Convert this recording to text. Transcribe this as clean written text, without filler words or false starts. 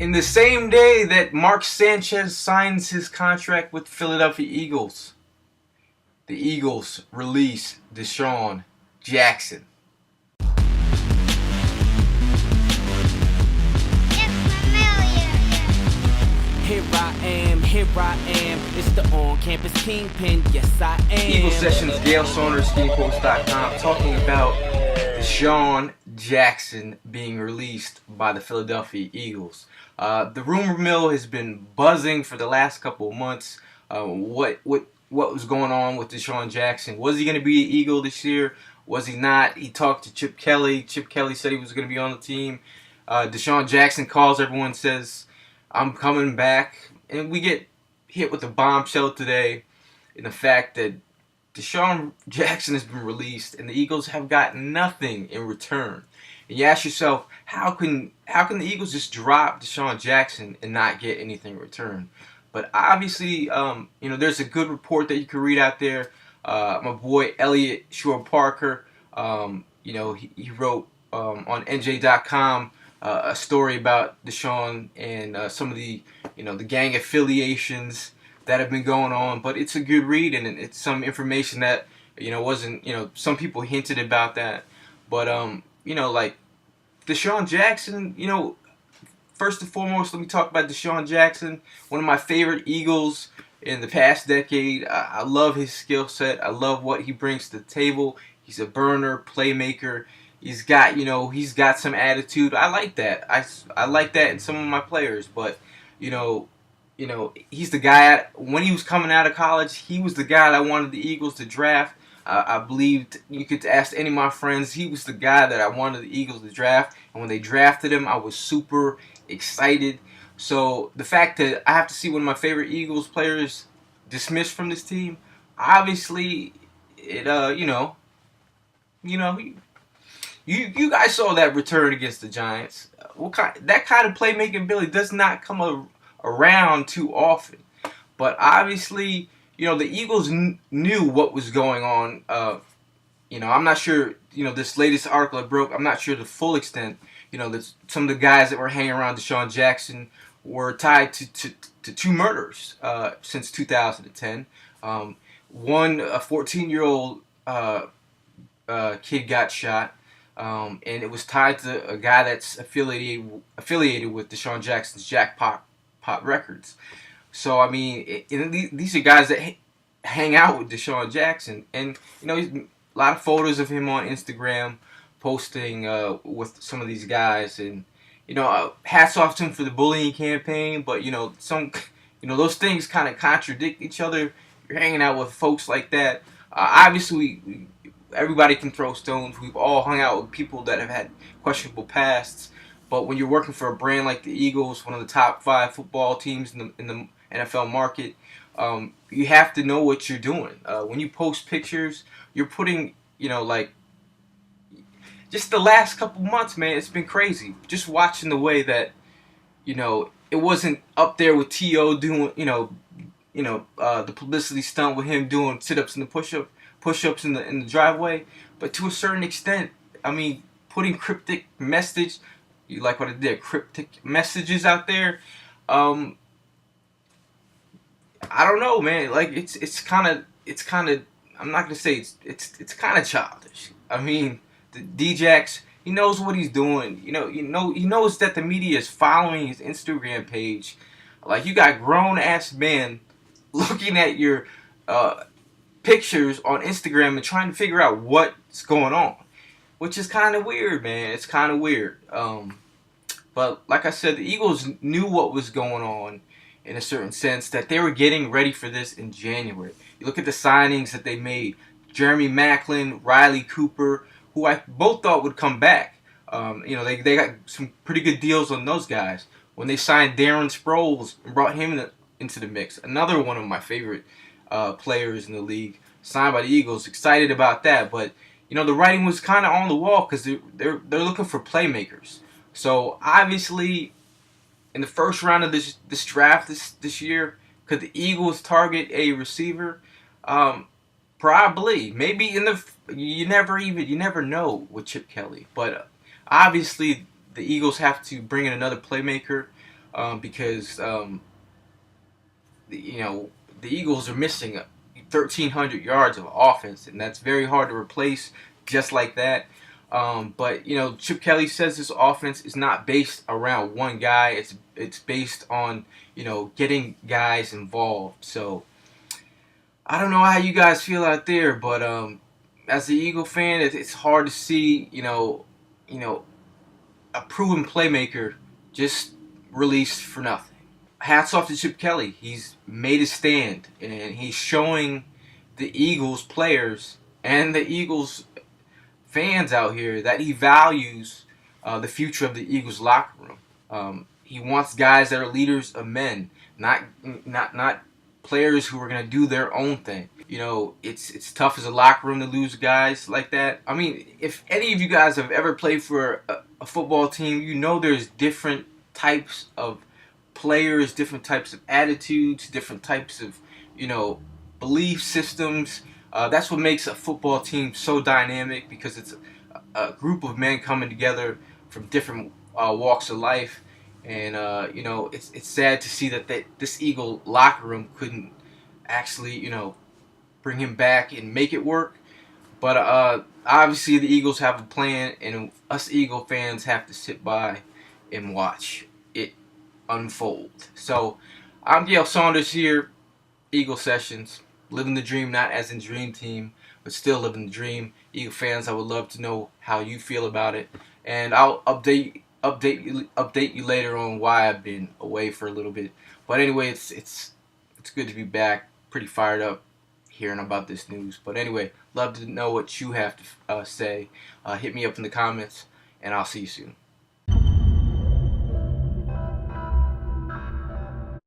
In the same day that Mark Sanchez signs his contract with Philadelphia Eagles, the Eagles release Desean Jackson. Here I am, it's the on-campus kingpin, yes I am. Eagle Sessions, Gayle, Saunders, SkinnyPost.com, talking about Desean Jackson being released by the Philadelphia Eagles. The rumor mill has been buzzing for the last couple of months. What was going on with Desean Jackson? Was he going to be an Eagle this year? Was he not? He talked to Chip Kelly. Chip Kelly said he was going to be on the team. Desean Jackson calls everyone, says, "I'm coming back." And we get hit with a bombshell today in the fact that Desean Jackson has been released and the Eagles have got nothing in return. And you ask yourself, how can the Eagles just drop Desean Jackson and not get anything in return? But obviously, there's a good report that you can read out there. My boy Elliot Shore Parker, he wrote on NJ.com a story about Desean and some of the the gang affiliations that have been going on. But it's a good read, and it's some information that wasn't some people hinted about that. But like Desean Jackson, first and foremost, let me talk about Desean Jackson, one of my favorite Eagles in the past decade. I love his skill set. I love what he brings to the table. He's a burner, playmaker. He's got some attitude. I like that. I like that in some of my players. But he's the guy. When he was coming out of college, he was the guy that I wanted the Eagles to draft. I believed, you could ask any of my friends, he was the guy that I wanted the Eagles to draft. And when they drafted him, I was super excited. So the fact that I have to see one of my favorite Eagles players dismissed from this team, obviously, You guys saw that return against the Giants. That kind of playmaking ability does not come around too often. But obviously, the Eagles knew what was going on. I'm not sure, this latest article I broke, I'm not sure the full extent. That some of the guys that were hanging around Desean Jackson were tied to two murders since 2010. One, a 14-year-old kid got shot. And it was tied to a guy that's affiliated with Desean Jackson's Jackpot Records. So these are guys that hang out with Desean Jackson, and a lot of photos of him on Instagram posting with some of these guys, and hats off to him for the bullying campaign. But those things kind of contradict each other. You're hanging out with folks like that. Obviously, everybody can throw stones. We've all hung out with people that have had questionable pasts. But when you're working for a brand like the Eagles, one of the top 5 football teams in the NFL market, you have to know what you're doing. When you post pictures, you're putting, just the last couple months, man, it's been crazy. Just watching the way that, it wasn't up there with T.O. doing, the publicity stunt with him doing sit-ups and the push-ups in the driveway, but to a certain extent, putting cryptic message, you like what I did, cryptic messages out there, I don't know, man. Like it's kind of, I'm not gonna say it's kind of childish. The D-Jax, he knows what he's doing. He knows that the media is following his Instagram page. Like, you got grown ass men looking at your pictures on Instagram and trying to figure out what's going on, which is kind of weird, man. It's kind of weird. But like I said, the Eagles knew what was going on in a certain sense, that they were getting ready for this in January. You look at the signings that they made: Jeremy Maclin, Riley Cooper, who I both thought would come back. They got some pretty good deals on those guys. When they signed Darren Sproles and brought him into the mix, another one of my favorite players in the league, signed by the Eagles. Excited about that, but the writing was kind of on the wall because they're looking for playmakers. So obviously, in the first round of this draft this year, could the Eagles target a receiver? Probably, maybe you never know with Chip Kelly. But obviously, the Eagles have to bring in another playmaker. because you know, the Eagles are missing 1,300 yards of offense, and that's very hard to replace just like that. But you know, Chip Kelly says this offense is not based around one guy. It's based on, you know, getting guys involved. So I don't know how you guys feel out there, but as an Eagle fan, it's hard to see, you know, a proven playmaker just released for nothing. Hats off to Chip Kelly. He's made a stand, and he's showing the Eagles players and the Eagles fans out here that he values the future of the Eagles locker room. He wants guys that are leaders of men, not players who are going to do their own thing. You know, it's tough as a locker room to lose guys like that. I mean, if any of you guys have ever played for a football team, you know there's different types of players, different types of attitudes, different types of, you know, belief systems. That's what makes a football team so dynamic, because it's a group of men coming together from different walks of life. And you know, it's sad to see that this Eagle locker room couldn't actually, you know, bring him back and make it work. But obviously the Eagles have a plan, and us Eagle fans have to sit by and watch it unfold. So I'm Gayle Saunders here, Eagle Sessions, living the dream, not as in Dream Team, but still living the dream. Eagle fans, I would love to know how you feel about it, and I'll update you later on why I've been away for a little bit. But anyway, it's good to be back. Pretty fired up hearing about this news. But anyway, love to know what you have to say. Hit me up in the comments, and I'll see you soon.